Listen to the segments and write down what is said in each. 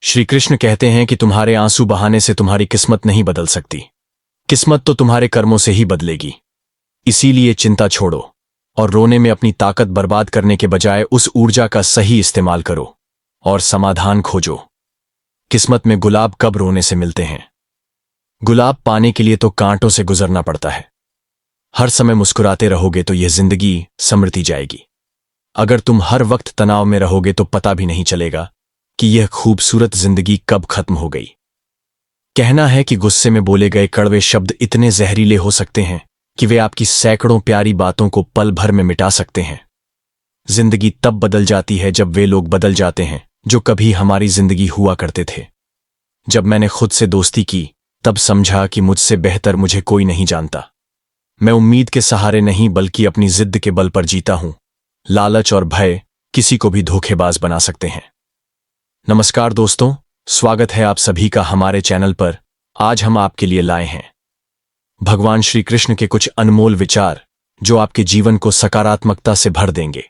श्री कृष्ण कहते हैं कि तुम्हारे आंसू बहाने से तुम्हारी किस्मत नहीं बदल सकती। किस्मत तो तुम्हारे कर्मों से ही बदलेगी। इसीलिए चिंता छोड़ो और रोने में अपनी ताकत बर्बाद करने के बजाय उस ऊर्जा का सही इस्तेमाल करो और समाधान खोजो। किस्मत में गुलाब कब रोने से मिलते हैं? गुलाब पाने के लिए तो कांटों से गुजरना पड़ता है। हर समय मुस्कुराते रहोगे तो यह जिंदगी संवरती जाएगी। अगर तुम हर वक्त तनाव में रहोगे तो पता भी नहीं चलेगा कि यह खूबसूरत जिंदगी कब खत्म हो गई। कहना है कि गुस्से में बोले गए कड़वे शब्द इतने जहरीले हो सकते हैं कि वे आपकी सैकड़ों प्यारी बातों को पल भर में मिटा सकते हैं। जिंदगी तब बदल जाती है जब वे लोग बदल जाते हैं जो कभी हमारी जिंदगी हुआ करते थे। जब मैंने खुद से दोस्ती की तब समझा कि मुझसे बेहतर मुझे कोई नहीं जानता। मैं उम्मीद के सहारे नहीं बल्कि अपनी जिद के बल पर जीता हूं। लालच और भय किसी को भी धोखेबाज बना सकते हैं। नमस्कार दोस्तों, स्वागत है आप सभी का हमारे चैनल पर। आज हम आपके लिए लाए हैं भगवान श्री कृष्ण के कुछ अनमोल विचार जो आपके जीवन को सकारात्मकता से भर देंगे।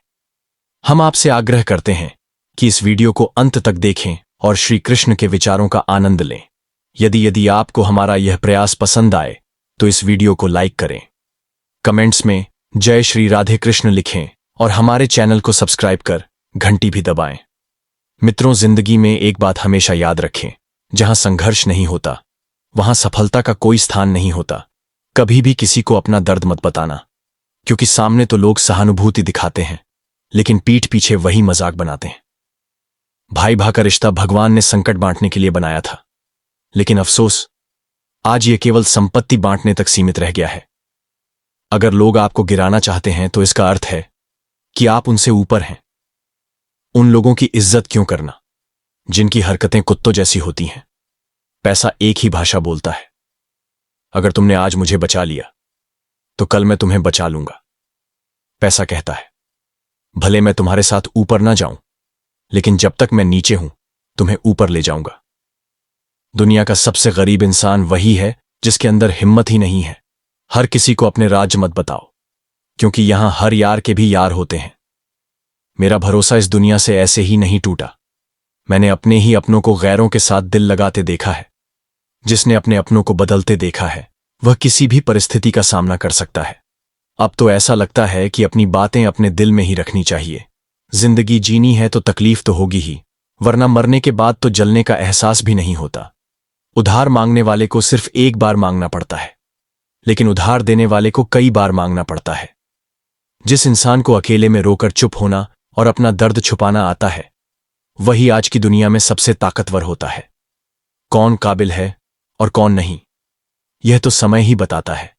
हम आपसे आग्रह करते हैं कि इस वीडियो को अंत तक देखें और श्री कृष्ण के विचारों का आनंद लें। यदि आपको हमारा यह प्रयास पसंद आए तो इस वीडियो को लाइक करें, कमेंट्स में जय श्री राधे कृष्ण लिखें और हमारे चैनल को सब्सक्राइब कर घंटी भी दबाएं। मित्रों, जिंदगी में एक बात हमेशा याद रखें, जहां संघर्ष नहीं होता वहां सफलता का कोई स्थान नहीं होता। कभी भी किसी को अपना दर्द मत बताना, क्योंकि सामने तो लोग सहानुभूति दिखाते हैं लेकिन पीठ पीछे वही मजाक बनाते हैं। भाई भाई का रिश्ता भगवान ने संकट बांटने के लिए बनाया था, लेकिन अफसोस आज ये केवल संपत्ति बांटने तक सीमित रह गया है। अगर लोग आपको गिराना चाहते हैं तो इसका अर्थ है कि आप उनसे ऊपर हैं। उन लोगों की इज्जत क्यों करना जिनकी हरकतें कुत्तों जैसी होती हैं? पैसा एक ही भाषा बोलता है। अगर तुमने आज मुझे बचा लिया तो कल मैं तुम्हें बचा लूंगा। पैसा कहता है भले मैं तुम्हारे साथ ऊपर ना जाऊं, लेकिन जब तक मैं नीचे हूं तुम्हें ऊपर ले जाऊंगा। दुनिया का सबसे गरीब इंसान वही है जिसके अंदर हिम्मत ही नहीं है। हर किसी को अपने राज मत बताओ, क्योंकि यहां हर यार के भी यार होते हैं। मेरा भरोसा इस दुनिया से ऐसे ही नहीं टूटा। मैंने अपने ही अपनों को गैरों के साथ दिल लगाते देखा है। जिसने अपने अपनों को बदलते देखा है वह किसी भी परिस्थिति का सामना कर सकता है। अब तो ऐसा लगता है कि अपनी बातें अपने दिल में ही रखनी चाहिए। जिंदगी जीनी है तो तकलीफ तो होगी ही, वरना मरने के बाद तो जलने का एहसास भी नहीं होता। उधार मांगने वाले को सिर्फ एक बार मांगना पड़ता है, लेकिन उधार देने वाले को कई बार मांगना पड़ता है। जिस इंसान को अकेले में रोकर चुप होना और अपना दर्द छुपाना आता है वही आज की दुनिया में सबसे ताकतवर होता है। कौन काबिल है और कौन नहीं, यह तो समय ही बताता है।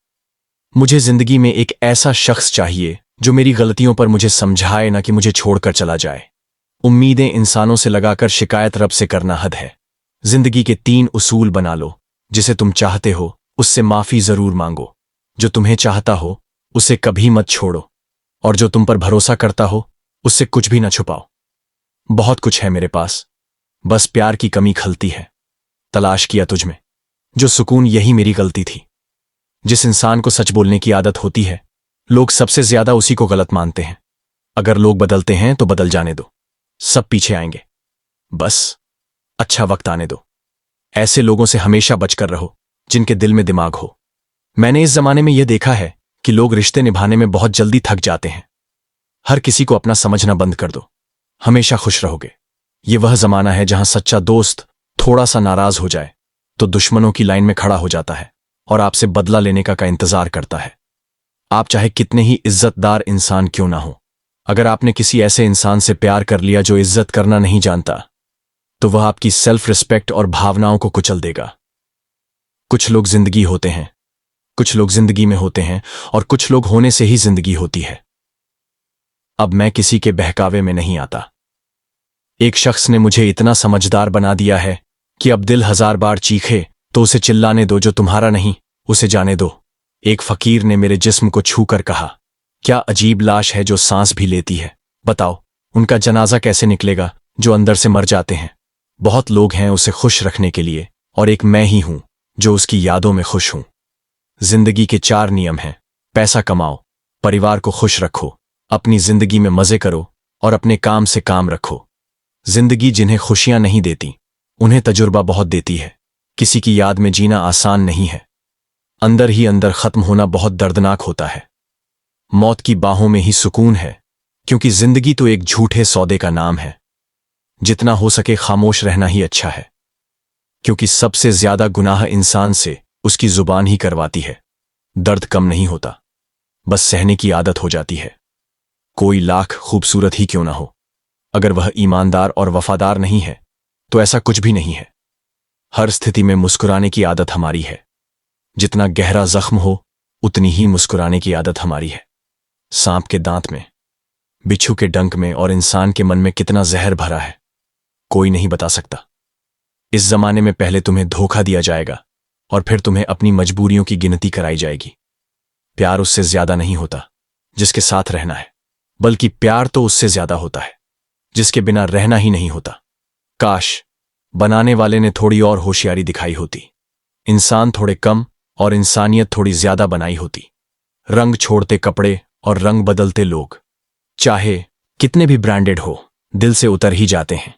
मुझे जिंदगी में एक ऐसा शख्स चाहिए जो मेरी गलतियों पर मुझे समझाए, ना कि मुझे छोड़कर चला जाए। उम्मीदें इंसानों से लगाकर शिकायत रब से करना हद है। जिंदगी के 3 उसूल बना लो। जिसे तुम चाहते हो उससे माफी जरूर मांगो, जो तुम्हें चाहता हो उसे कभी मत छोड़ो, और जो तुम पर भरोसा करता हो उससे कुछ भी न छुपाओ। बहुत कुछ है मेरे पास, बस प्यार की कमी खलती है। तलाश किया तुझमें जो सुकून, यही मेरी गलती थी। जिस इंसान को सच बोलने की आदत होती है लोग सबसे ज्यादा उसी को गलत मानते हैं। अगर लोग बदलते हैं तो बदल जाने दो, सब पीछे आएंगे। बस अच्छा वक्त आने दो। ऐसे लोगों से हमेशा बचकर रहो जिनके दिल में दिमाग हो। मैंने इस जमाने में यह देखा है कि लोग रिश्ते निभाने में बहुत जल्दी थक जाते हैं। हर किसी को अपना समझना बंद कर दो, हमेशा खुश रहोगे। यह वह जमाना है जहां सच्चा दोस्त थोड़ा सा नाराज हो जाए तो दुश्मनों की लाइन में खड़ा हो जाता है और आपसे बदला लेने का इंतजार करता है। आप चाहे कितने ही इज्जतदार इंसान क्यों ना हो, अगर आपने किसी ऐसे इंसान से प्यार कर लिया जो इज्जत करना नहीं जानता, तो वह आपकी सेल्फ रिस्पेक्ट और भावनाओं को कुचल देगा। कुछ लोग जिंदगी होते हैं, कुछ लोग जिंदगी में होते हैं, और कुछ लोग होने से ही जिंदगी होती है। अब मैं किसी के बहकावे में नहीं आता। एक शख्स ने मुझे इतना समझदार बना दिया है कि अब दिल 1000 बार चीखे तो उसे चिल्लाने दो, जो तुम्हारा नहीं उसे जाने दो। एक फकीर ने मेरे जिस्म को छूकर कहा, क्या अजीब लाश है जो सांस भी लेती है। बताओ उनका जनाजा कैसे निकलेगा जो अंदर से मर जाते हैं। बहुत लोग हैं उसे खुश रखने के लिए, और एक मैं ही हूं जो उसकी यादों में खुश हूं। जिंदगी के 4 नियम हैं। पैसा कमाओ, परिवार को खुश रखो, अपनी जिंदगी में मजे करो और अपने काम से काम रखो। जिंदगी जिन्हें खुशियां नहीं देती उन्हें तजुर्बा बहुत देती है। किसी की याद में जीना आसान नहीं है। अंदर ही अंदर खत्म होना बहुत दर्दनाक होता है। मौत की बाहों में ही सुकून है, क्योंकि जिंदगी तो एक झूठे सौदे का नाम है। जितना हो सके खामोश रहना ही अच्छा है, क्योंकि सबसे ज्यादा गुनाह इंसान से उसकी जुबान ही करवाती है। दर्द कम नहीं होता, बस सहने की आदत हो जाती है। कोई लाख खूबसूरत ही क्यों ना हो, अगर वह ईमानदार और वफादार नहीं है तो ऐसा कुछ भी नहीं है। हर स्थिति में मुस्कुराने की आदत हमारी है। जितना गहरा जख्म हो, उतनी ही मुस्कुराने की आदत हमारी है। सांप के दांत में, बिच्छू के डंक में और इंसान के मन में कितना जहर भरा है, कोई नहीं बता सकता। इस जमाने में पहले तुम्हें धोखा दिया जाएगा और फिर तुम्हें अपनी मजबूरियों की गिनती कराई जाएगी। प्यार उससे ज्यादा नहीं होता जिसके साथ रहना है, बल्कि प्यार तो उससे ज्यादा होता है जिसके बिना रहना ही नहीं होता। काश बनाने वाले ने थोड़ी और होशियारी दिखाई होती, इंसान थोड़े कम और इंसानियत थोड़ी ज्यादा बनाई होती। रंग छोड़ते कपड़े और रंग बदलते लोग, चाहे कितने भी ब्रांडेड हो, दिल से उतर ही जाते हैं।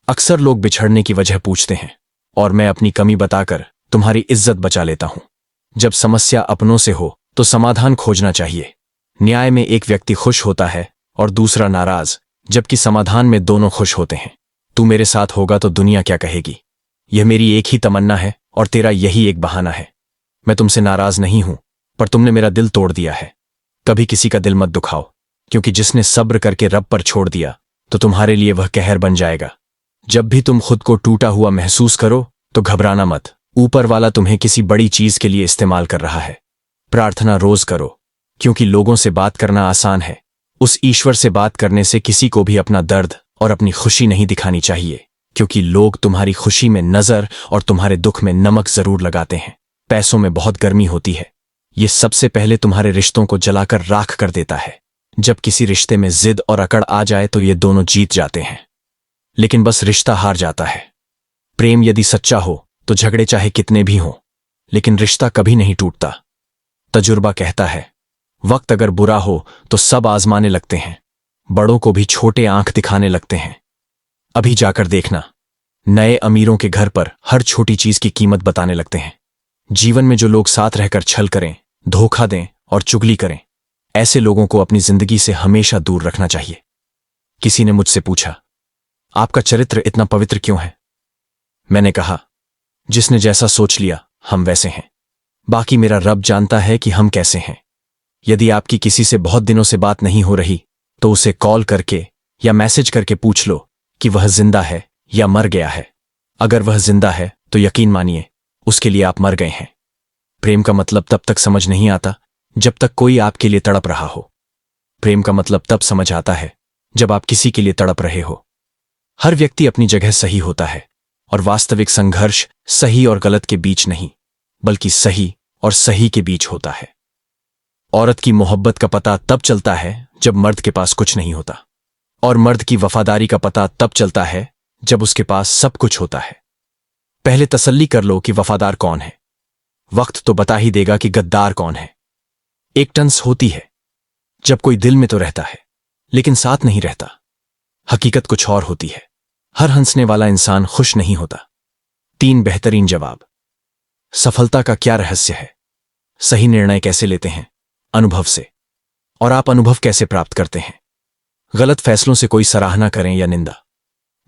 अक्सर लोग बिछड़ने की वजह पूछते हैं और मैं अपनी कमी बताकर तुम्हारी इज्जत बचा लेता हूं। जब समस्या अपनों से हो तो समाधान खोजना चाहिए। न्याय में एक व्यक्ति खुश होता है और दूसरा नाराज, जबकि समाधान में दोनों खुश होते हैं। तू मेरे साथ होगा तो दुनिया क्या कहेगी, यह मेरी एक ही तमन्ना है और तेरा यही एक बहाना है। मैं तुमसे नाराज नहीं हूं, पर तुमने मेरा दिल तोड़ दिया है। कभी किसी का दिल मत दुखाओ, क्योंकि जिसने सब्र करके रब पर छोड़ दिया तो तुम्हारे लिए वह कहर बन जाएगा। जब भी तुम खुद को टूटा हुआ महसूस करो तो घबराना मत। ऊपर वाला तुम्हें किसी बड़ी चीज के लिए इस्तेमाल कर रहा है। प्रार्थना रोज करो, क्योंकि लोगों से बात करना आसान है, उस ईश्वर से बात करने से किसी को भी अपना दर्द और अपनी खुशी नहीं दिखानी चाहिए, क्योंकि लोग तुम्हारी खुशी में नजर और तुम्हारे दुख में नमक जरूर लगाते हैं। पैसों में बहुत गर्मी होती है, ये सबसे पहले तुम्हारे रिश्तों को जलाकर राख कर देता है। जब किसी रिश्ते में जिद और अकड़ आ जाए तो ये दोनों जीत जाते हैं, लेकिन बस रिश्ता हार जाता है। प्रेम यदि सच्चा हो तो झगड़े चाहे कितने भी हों, लेकिन रिश्ता कभी नहीं टूटता। तजुर्बा कहता है, वक्त अगर बुरा हो तो सब आजमाने लगते हैं, बड़ों को भी छोटे आंख दिखाने लगते हैं। अभी जाकर देखना, नए अमीरों के घर पर हर छोटी चीज की कीमत बताने लगते हैं। जीवन में जो लोग साथ रहकर छल करें, धोखा दें और चुगली करें, ऐसे लोगों को अपनी जिंदगी से हमेशा दूर रखना चाहिए। किसी ने मुझसे पूछा, आपका चरित्र इतना पवित्र क्यों है? मैंने कहा, जिसने जैसा सोच लिया हम वैसे हैं, बाकी मेरा रब जानता है कि हम कैसे हैं। यदि आपकी किसी से बहुत दिनों से बात नहीं हो रही तो उसे कॉल करके या मैसेज करके पूछ लो कि वह जिंदा है या मर गया है। अगर वह जिंदा है तो यकीन मानिए उसके लिए आप मर गए हैं। प्रेम का मतलब तब तक समझ नहीं आता जब तक कोई आपके लिए तड़प रहा हो। प्रेम का मतलब तब समझ आता है जब आप किसी के लिए तड़प रहे हो। हर व्यक्ति अपनी जगह सही होता है और वास्तविक संघर्ष सही और गलत के बीच नहीं, बल्कि सही और सही के बीच होता है। औरत की मोहब्बत का पता तब चलता है जब मर्द के पास कुछ नहीं होता, और मर्द की वफादारी का पता तब चलता है जब उसके पास सब कुछ होता है। पहले तसल्ली कर लो कि वफादार कौन है, वक्त तो बता ही देगा कि गद्दार कौन है। एक टंस होती है जब कोई दिल में तो रहता है लेकिन साथ नहीं रहता। हकीकत कुछ और होती है, हर हंसने वाला इंसान खुश नहीं होता। 3 बेहतरीन जवाब। सफलता का क्या रहस्य है? सही निर्णय कैसे लेते हैं? अनुभव से। और आप अनुभव कैसे प्राप्त करते हैं? गलत फैसलों से कोई सराहना करें या निंदा,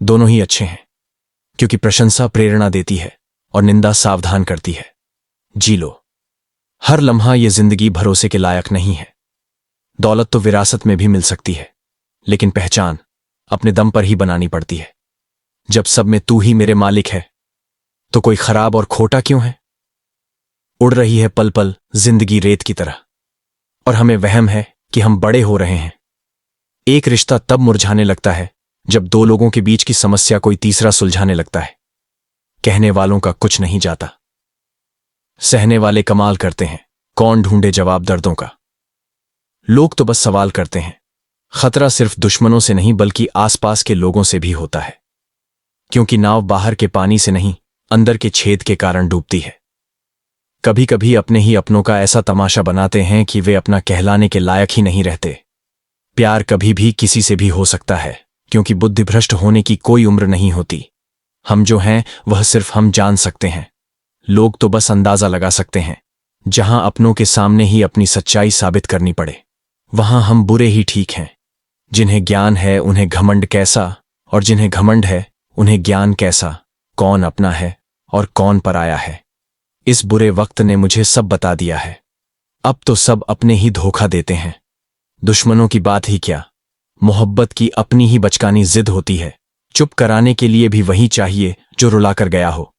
दोनों ही अच्छे हैं, क्योंकि प्रशंसा प्रेरणा देती है और निंदा सावधान करती है। जी लो। हर लम्हा ये जिंदगी भरोसे के लायक नहीं है। दौलत तो विरासत में भी मिल सकती है, लेकिन पहचान अपने दम पर ही बनानी पड़ती है। जब सब में तू ही मेरे मालिक है तो कोई खराब और खोटा क्यों है? उड़ रही है पल पल जिंदगी रेत की तरह, और हमें वहम है कि हम बड़े हो रहे हैं। एक रिश्ता तब मुरझाने लगता है जब 2 लोगों के बीच की समस्या कोई तीसरा सुलझाने लगता है। कहने वालों का कुछ नहीं जाता, सहने वाले कमाल करते हैं। कौन ढूंढे जवाब दर्दों का? लोग तो बस सवाल करते हैं। खतरा सिर्फ दुश्मनों से नहीं बल्कि आसपास के लोगों से भी होता है, क्योंकि नाव बाहर के पानी से नहीं अंदर के छेद के कारण डूबती है। कभी कभी अपने ही अपनों का ऐसा तमाशा बनाते हैं कि वे अपना कहलाने के लायक ही नहीं रहते। प्यार कभी भी किसी से भी हो सकता है, क्योंकि बुद्धिभ्रष्ट होने की कोई उम्र नहीं होती। हम जो हैं वह सिर्फ हम जान सकते हैं। लोग तो बस अंदाजा लगा सकते हैं। जहां अपनों के सामने ही अपनी सच्चाई साबित करनी पड़े, वहां हम बुरे ही ठीक हैं। जिन्हें ज्ञान है उन्हें घमंड कैसा, और जिन्हें घमंड है उन्हें ज्ञान कैसा। कौन अपना है और कौन पराया है, इस बुरे वक्त ने मुझे सब बता दिया है। अब तो सब अपने ही धोखा देते हैं। दुश्मनों की बात ही क्या, मोहब्बत की अपनी ही बचकानी जिद होती है। चुप कराने के लिए भी वही चाहिए जो रुलाकर गया हो।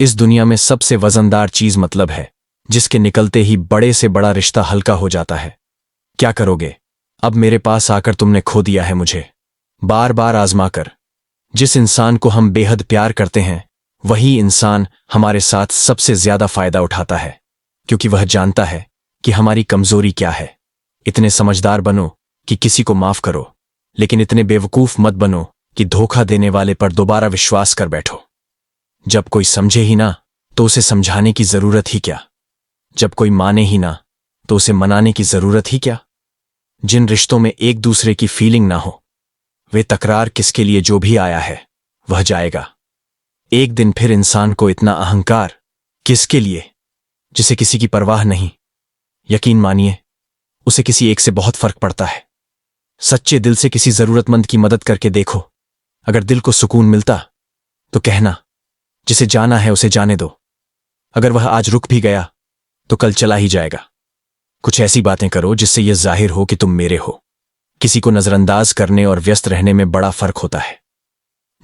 इस दुनिया में सबसे वजनदार चीज मतलब है, जिसके निकलते ही बड़े से बड़ा रिश्ता हल्का हो जाता है। क्या करोगे अब मेरे पास आकर तुमने खो दिया है मुझे, बार बार आजमाकर। जिस इंसान को हम बेहद प्यार करते हैं वही इंसान हमारे साथ सबसे ज्यादा फायदा उठाता है, क्योंकि वह जानता है कि हमारी कमजोरी क्या है। इतने समझदार बनो कि किसी को माफ करो, लेकिन इतने बेवकूफ मत बनो कि धोखा देने वाले पर दोबारा विश्वास कर बैठो। जब कोई समझे ही ना तो उसे समझाने की जरूरत ही क्या। जब कोई माने ही ना तो उसे मनाने की जरूरत ही क्या। जिन रिश्तों में एक दूसरे की फीलिंग ना हो, वे तकरार किसके लिए। जो भी आया है वह जाएगा। एक दिन फिर इंसान को इतना अहंकार किसके लिए, जिसे किसी की परवाह नहीं। यकीन मानिए, उसे किसी एक से बहुत फर्क पड़ता है। सच्चे दिल से किसी जरूरतमंद की मदद करके देखो। अगर दिल को सुकून मिलता तो कहना, जिसे जाना है उसे जाने दो। अगर वह आज रुक भी गया तो कल चला ही जाएगा। कुछ ऐसी बातें करो जिससे यह जाहिर हो कि तुम मेरे हो। किसी को नजरअंदाज करने और व्यस्त रहने में बड़ा फर्क होता है।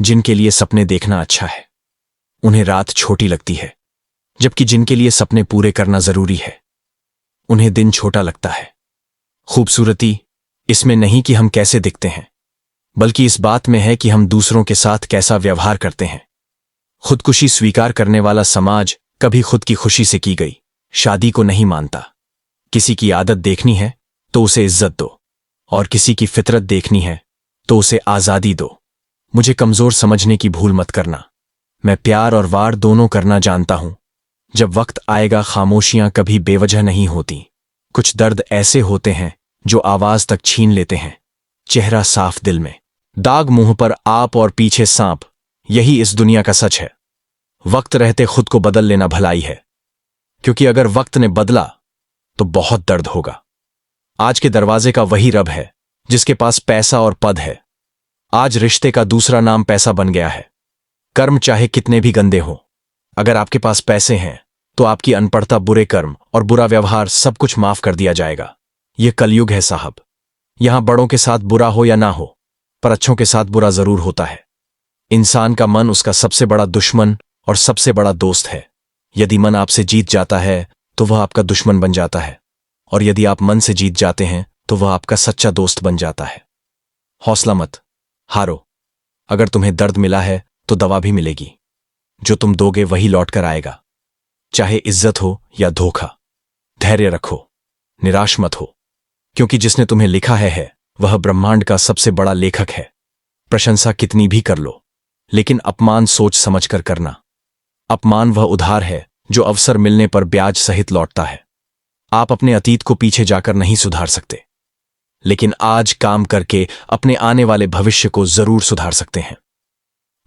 जिनके लिए सपने देखना अच्छा है उन्हें रात छोटी लगती है, जबकि जिनके लिए सपने पूरे करना जरूरी है उन्हें दिन छोटा लगता है। खूबसूरती इसमें नहीं कि हम कैसे दिखते हैं, बल्कि इस बात में है कि हम दूसरों के साथ कैसा व्यवहार करते हैं। खुदकुशी स्वीकार करने वाला समाज कभी खुद की खुशी से की गई शादी को नहीं मानता। किसी की आदत देखनी है तो उसे इज्जत दो, और किसी की फितरत देखनी है तो उसे आजादी दो। मुझे कमजोर समझने की भूल मत करना। मैं प्यार और वार दोनों करना जानता हूं। जब वक्त आएगा खामोशियां कभी बेवजह नहीं होती। कुछ दर्द ऐसे होते हैं जो आवाज तक छीन लेते हैं। चेहरा साफ दिल में दाग, मुंह पर आप और पीछे सांप, यही इस दुनिया का सच है। वक्त रहते खुद को बदल लेना भलाई है, क्योंकि अगर वक्त ने बदला तो बहुत दर्द होगा। आज के दरवाजे का वही रब है जिसके पास पैसा और पद है। आज रिश्ते का दूसरा नाम पैसा बन गया है। कर्म चाहे कितने भी गंदे हों, अगर आपके पास पैसे हैं तो आपकी अनपढ़ता, बुरे कर्म और बुरा व्यवहार सब कुछ माफ कर दिया जाएगा। यह कलयुग है साहब। यहां बड़ों के साथ बुरा हो या ना हो, पर अच्छों के साथ बुरा जरूर होता है। इंसान का मन उसका सबसे बड़ा दुश्मन और सबसे बड़ा दोस्त है। यदि मन आपसे जीत जाता है तो वह आपका दुश्मन बन जाता है, और यदि आप मन से जीत जाते हैं तो वह आपका सच्चा दोस्त बन जाता है। हौसला मत हारो। अगर तुम्हें दर्द मिला है तो दवा भी मिलेगी। जो तुम दोगे वही लौट कर आएगा, चाहे इज्जत हो या धोखा। धैर्य रखो, निराश मत हो, क्योंकि जिसने तुम्हें लिखा है वह ब्रह्मांड का सबसे बड़ा लेखक है। प्रशंसा कितनी भी कर लो, लेकिन अपमान सोच समझकर करना। अपमान वह उधार है जो अवसर मिलने पर ब्याज सहित लौटता है। आप अपने अतीत को पीछे जाकर नहीं सुधार सकते, लेकिन आज काम करके अपने आने वाले भविष्य को जरूर सुधार सकते हैं।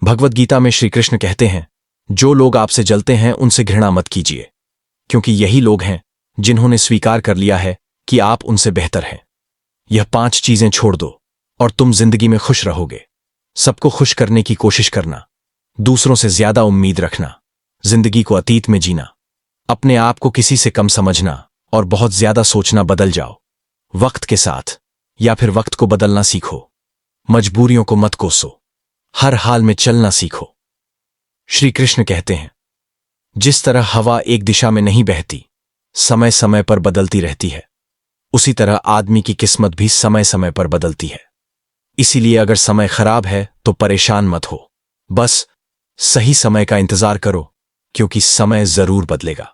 भगवत गीता में श्री कृष्ण कहते हैं, जो लोग आपसे जलते हैं उनसे घृणा मत कीजिए, क्योंकि यही लोग हैं जिन्होंने स्वीकार कर लिया है कि आप उनसे बेहतर हैं। यह 5 चीजें छोड़ दो और तुम जिंदगी में खुश रहोगे। सबको खुश करने की कोशिश करना, दूसरों से ज्यादा उम्मीद रखना, जिंदगी को अतीत में जीना, अपने आप को किसी से कम समझना और बहुत ज्यादा सोचना बदल जाओ वक्त के साथ, या फिर वक्त को बदलना सीखो। मजबूरियों को मत कोसो, हर हाल में चलना सीखो। श्री कृष्ण कहते हैं, जिस तरह हवा एक दिशा में नहीं बहती, समय समय पर बदलती रहती है, उसी तरह आदमी की किस्मत भी समय समय पर बदलती है। इसीलिए अगर समय खराब है तो परेशान मत हो, बस सही समय का इंतजार करो, क्योंकि समय जरूर बदलेगा।